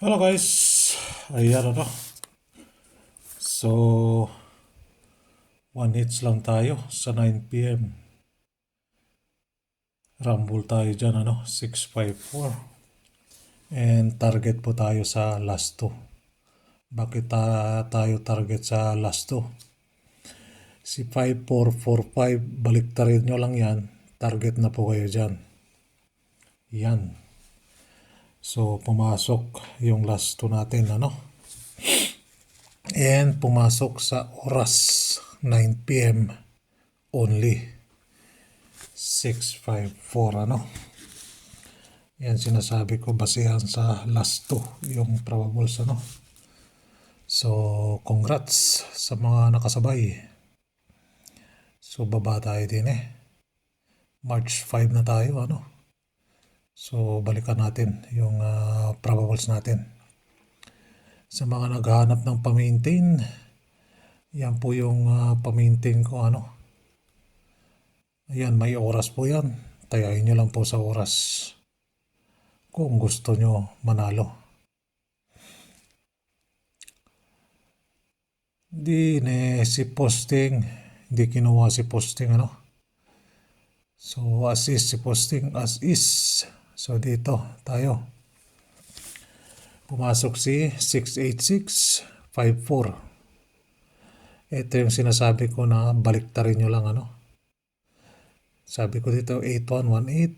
Hello guys, ayan ano. So, 1 hits lang tayo sa 9 p.m. Rumble tayo dyan ano, 654. And target po tayo sa last 2. Bakit tayo target sa last 2? Si 5445, baliktarin nyo lang yan. Target na po kayo dyan. Yan. So, pumasok yung last 2 natin ano. And pumasok sa oras 9 p.m. only 654 ano. Yan sinasabi ko basehan sa last 2 yung probables ano. So congrats sa mga nakasabay. So baba tayo din March 5 na tayo ano. So balikan natin yung probables natin. Sa mga naghahanap ng pa-maintain, yan po yung pa-maintain ko ano. Ayan, may oras po yan. Tayain nyo lang po sa oras kung gusto nyo manalo. Si posting, hindi kinuha si posting ano. So as is si posting as is. So dito tayo. Pumasok si 68654. Ito yung sinasabi ko na baliktarin nyo lang ano. Sabi ko dito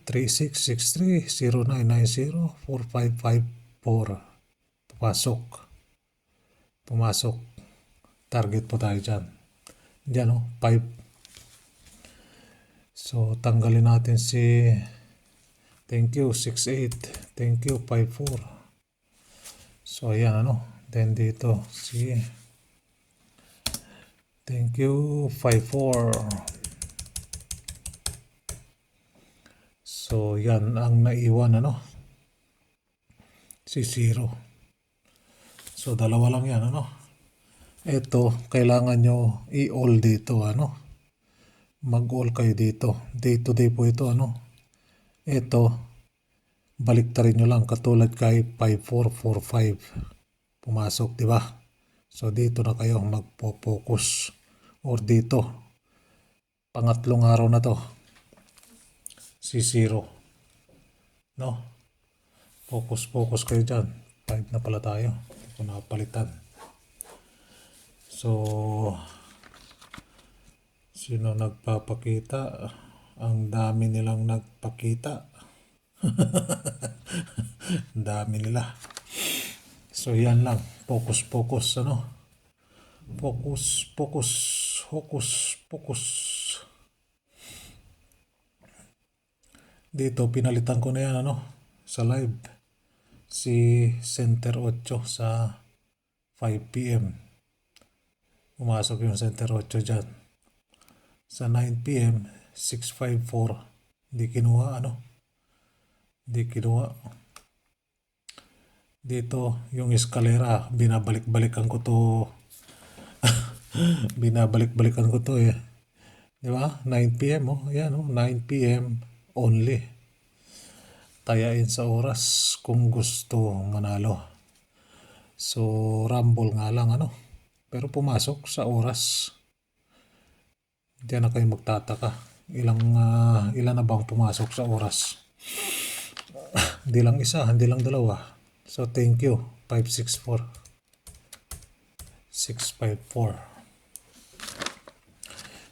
8118-3663-0990-4554. Pumasok. Target po tayo dyan. Diyan 5. So tanggalin natin si thank you 68. Thank you 54. So ayan ano. Then dito si thank you 54. So yan ang naiwan ano. Si 0. So dalawa lang yan ano. Ito kailangan nyo i-all dito ano. Mag-all kayo dito. Day to day po ito ano. Ito baliktarin nyo lang katulad kay 5445. Pumasok di ba? So dito na kayo magpo-focus or dito. Pangatlong araw na to. Si 0. No? Focus kayo dyan. 5 na pala tayo. Hindi ko napalitan. So, sino nagpapakita? Ang dami nilang nagpakita. Ang dami nila. So, yan lang. Focus ano? Focus. Dito, pinalitan ko na yan ano? Sa live. Si Center 8 sa 5 p.m. Pumasok yung Center 8 dyan. Sa 9 p.m. 654. Hindi kinuha ano. Hindi kinuha. Dito yung eskalera. Binabalik-balikan ko to. Binabalik-balikan ko to Di ba? 9 p.m. Ayan 9 p.m. only. Tayain sa oras kung gusto manalo. So rumble nga lang ano. Pero pumasok sa oras. Diyan na kayo magtataka. Ilan na bang pumasok sa oras? Hindi lang isa, hindi lang dalawa. So thank you 564 654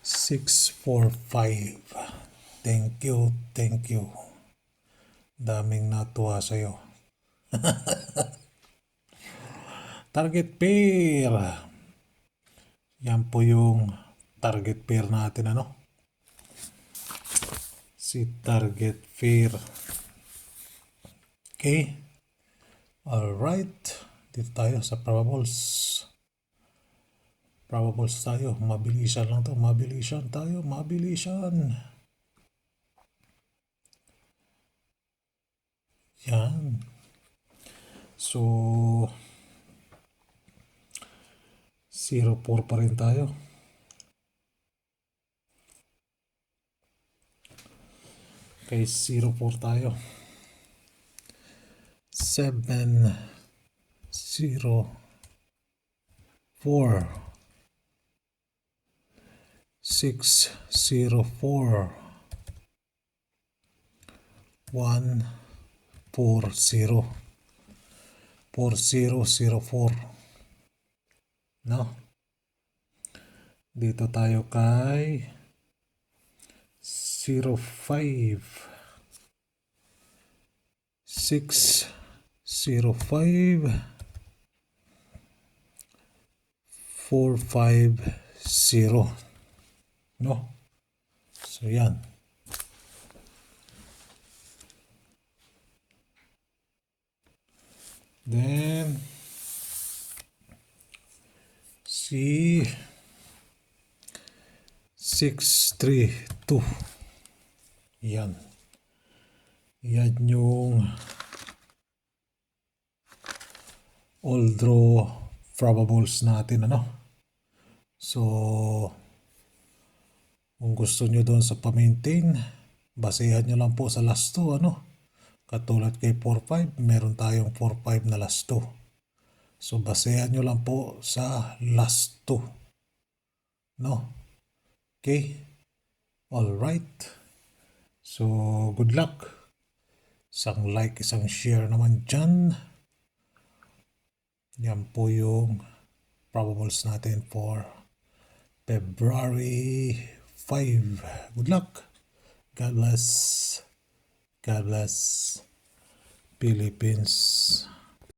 645. Thank you. Daming natuwa sa'yo. Target pair. Yan po yung target pair natin ano. Si target pair. Okay. Alright. Dito tayo sa probables. Probables tayo. Mabilisan lang to. Mabilisan. Yan. So 0-4 pa rin tayo. Okay, 0-4 tayo. 7 0, 4, 6, 0, 4, 1, 4, 0, 4, 0, 0, 4. No? Dito tayo kay 0, 5, 6, 0, 5, 4, 5, 0. No? So, yan. Then, si 6, 3, 2. Yan. Yan yung all draw probables natin, ano? So, kung gusto nyo doon sa pa-maintain, basehan nyo lang po sa last 2, ano? Katulad kay 4-5, meron tayong 4-5 na last 2. So, basehan nyo lang po sa last 2. No? Okay? Alright. So, good luck. Isang like, isang share naman dyan. Yan po yung probables natin for February 5. Good luck. God bless. God bless Philippines.